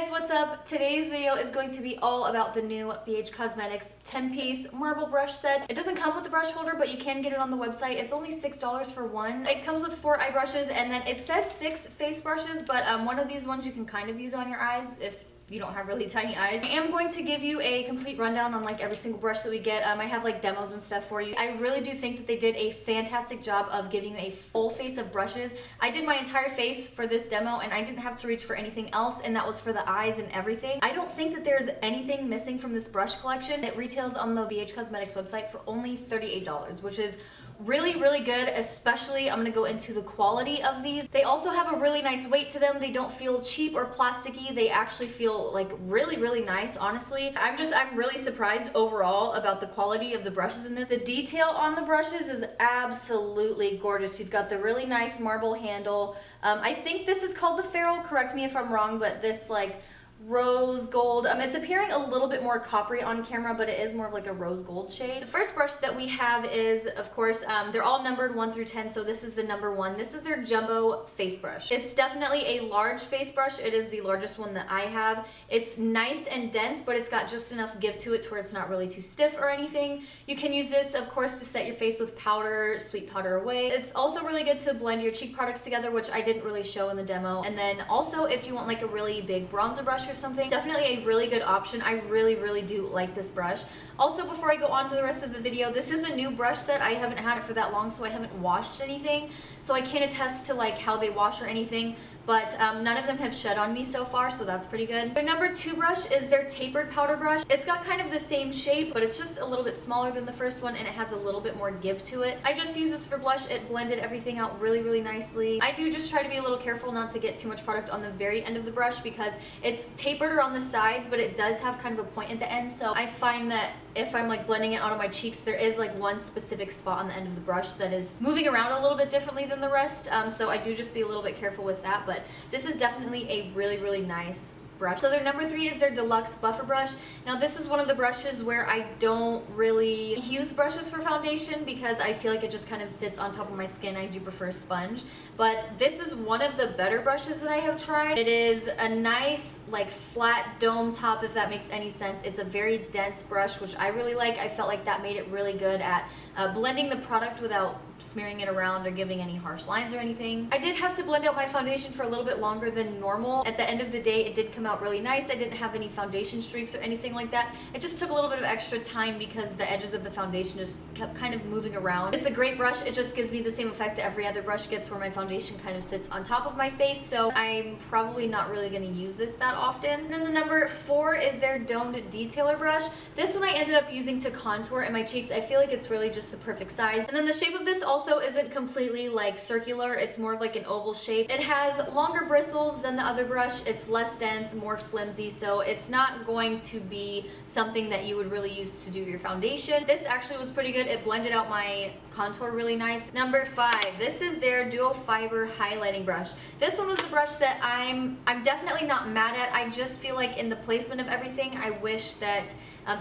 guys, what's up? Today's video is going to be all about the new BH Cosmetics 10-piece marble brush set. It doesn't come with the brush holder, but you can get it on the website. It's only $6 for one. It comes with 4 eye brushes, and then it says 6 face brushes, but one of these ones you can kind of use on your eyes if you don't have really tiny eyes. I am going to give you a complete rundown on like every single brush that we get. I have like demos and stuff for you. I really do think that they did a fantastic job of giving you a full face of brushes. I did my entire face for this demo and I didn't have to reach for anything else, and that was for the eyes and everything. I don't think that there's anything missing from this brush collection. It retails on the BH Cosmetics website for only $38, which is really good, especially I'm gonna go into the quality of these. They also have a really nice weight to them. They don't feel cheap or plasticky. They actually feel like really nice, honestly. I'm really surprised overall about the quality of the brushes in this. The detail on the brushes is absolutely gorgeous. You've got the really nice marble handle. I think this is called the ferrule, correct me if I'm wrong, but this like rose gold. It's appearing a little bit more coppery on camera, but it is more of like a rose gold shade. The first brush that we have is, of course, they're all numbered 1 through 10, so this is the number 1. This is their jumbo face brush. It's definitely a large face brush. It is the largest one that I have. It's nice and dense, but it's got just enough give to it to where it's not really too stiff or anything. You can use this, of course, to set your face with powder, sweet powder away. It's also really good to blend your cheek products together, which I didn't really show in the demo. And then also, if you want like a really big bronzer brush or something, definitely a really good option. I really do like this brush. Also, before I go on to the rest of the video, this is a new brush set. I haven't had it for that long, so I haven't washed anything, so I can't attest to like how they wash or anything, but none of them have shed on me so far, so that's pretty good. Their number 2 brush is their tapered powder brush. It's got kind of the same shape, but it's just a little bit smaller than the first one, and it has a little bit more give to it. I just use this for blush. It blended everything out really nicely. I do just try to be a little careful not to get too much product on the very end of the brush because it's tapered around the sides, but it does have kind of a point at the end, so I find that if I'm like blending it out on my cheeks, there is like one specific spot on the end of the brush that is moving around a little bit differently than the rest, so I do just be a little bit careful with that, but this is definitely a really nice brush. So their number 3 is their deluxe buffer brush. Now this is one of the brushes where I don't really use brushes for foundation because I feel like it just kind of sits on top of my skin. I do prefer a sponge, but this is one of the better brushes that I have tried. It is a nice like flat dome top, if that makes any sense. It's a very dense brush, which I really like. I felt like that made it really good at blending the product without smearing it around or giving any harsh lines or anything. I did have to blend out my foundation for a little bit longer than normal. At the end of the day, it did come out really nice. I didn't have any foundation streaks or anything like that. It just took a little bit of extra time because the edges of the foundation just kept kind of moving around. It's a great brush. It just gives me the same effect that every other brush gets, where my foundation kind of sits on top of my face, so I'm probably not really going to use this that often. And then the number 4 is their domed detailer brush. This one I ended up using to contour in my cheeks. I feel like it's really just the perfect size. And then the shape of this also isn't completely like circular. It's more of like an oval shape. It has longer bristles than the other brush. It's less dense, more flimsy, so it's not going to be something that you would really use to do your foundation. This actually was pretty good. It blended out my contour really nice. Number 5, this is their duo fiber highlighting brush. This one was the brush that I'm definitely not mad at. I just feel like in the placement of everything, I wish that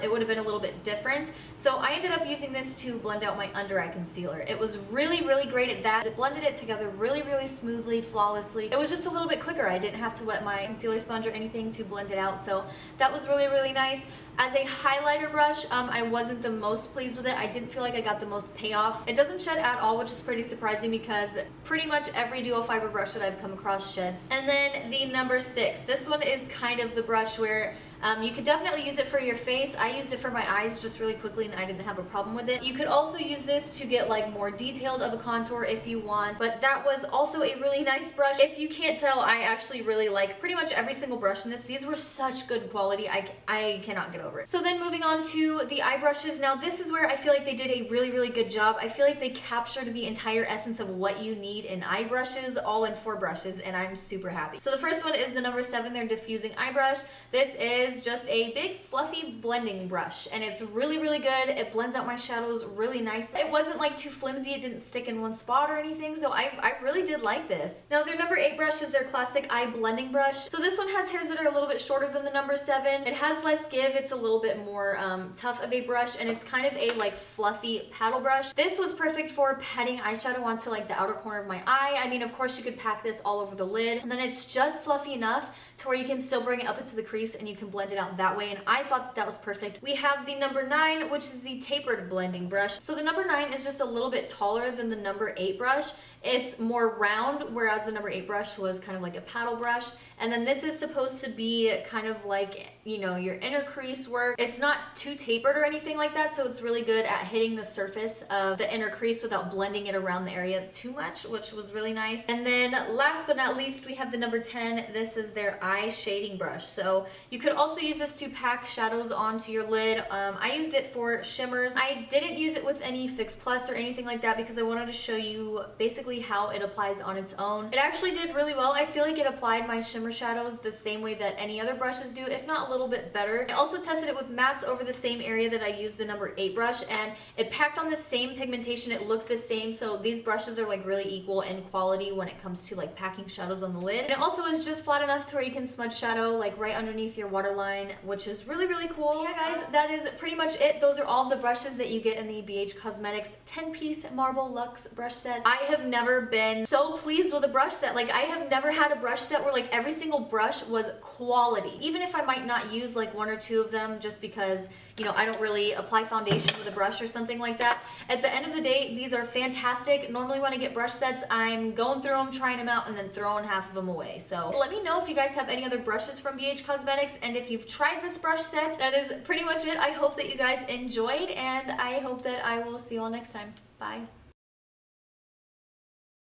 it would have been a little bit different. So I ended up using this to blend out my under eye concealer. It was really great at that. It blended it together really smoothly, flawlessly. It was just a little bit quicker. I didn't have to wet my concealer sponge or anything to blend it out, so that was really nice. As a highlighter brush, I wasn't the most pleased with it. I didn't feel like I got the most payoff. It doesn't shed at all, which is pretty surprising because pretty much every duo fiber brush that I've come across sheds. And then the number 6. This one is kind of the brush where you could definitely use it for your face. I used it for my eyes just really quickly and I didn't have a problem with it. You could also use this to get like more detailed of a contour if you want, but that was also a really nice brush. If you can't tell, I actually really like pretty much every single brush in this. These were such good quality. I cannot get over it. So then moving on to the eye brushes. Now this is where I feel like they did a really good job. I feel like they captured the entire essence of what you need in eye brushes all in 4 brushes, and I'm super happy. So the first one is the number 7, their diffusing eye brush. This is is just a big fluffy blending brush, and it's really, really good. It blends out my shadows really nice. It wasn't like too flimsy, it didn't stick in one spot or anything, so I really did like this. Now their number 8 brush is their classic eye blending brush. So this one has hairs that are a little bit shorter than the number 7. It has less give, it's a little bit more tough of a brush, and it's kind of a like fluffy paddle brush. This was perfect for patting eyeshadow onto like the outer corner of my eye. I mean, of course you could pack this all over the lid, and then it's just fluffy enough to where you can still bring it up into the crease and you can blend it out that way, and I thought that that was perfect. We have the number 9, which is the tapered blending brush. So the number 9 is just a little bit taller than the number 8 brush. It's more round, whereas the number 8 brush was kind of like a paddle brush. And then this is supposed to be kind of like, you know, your inner crease work. It's not too tapered or anything like that, so it's really good at hitting the surface of the inner crease without blending it around the area too much, which was really nice. And then last but not least, we have the number 10. This is their eye shading brush. So you could also use this to pack shadows onto your lid. I used it for shimmers. I didn't use it with any Fix Plus or anything like that because I wanted to show you basically how it applies on its own. It actually did really well. I feel like it applied my shimmer shadows the same way that any other brushes do, if not a little bit better. I also tested it with mattes over the same area that I used the number 8 brush, and it packed on the same pigmentation. It looked the same, so these brushes are like really equal in quality when it comes to like packing shadows on the lid. And it also is just flat enough to where you can smudge shadow like right underneath your waterline, which is really, really cool. Yeah guys, that is pretty much it. Those are all the brushes that you get in the BH Cosmetics 10-piece Marble Luxe brush set. I have never been so pleased with a brush set. Like, I have never had a brush set where like every single brush was quality. Even if I might not use like 1 or 2 of them just because, you know, I don't really apply foundation with a brush or something like that. At the end of the day, these are fantastic. Normally when I get brush sets, I'm going through them, trying them out, and then throwing half of them away. So let me know if you guys have any other brushes from BH Cosmetics, and if you've tried this brush set. That is pretty much it. I hope that you guys enjoyed, and I hope that I will see you all next time. Bye.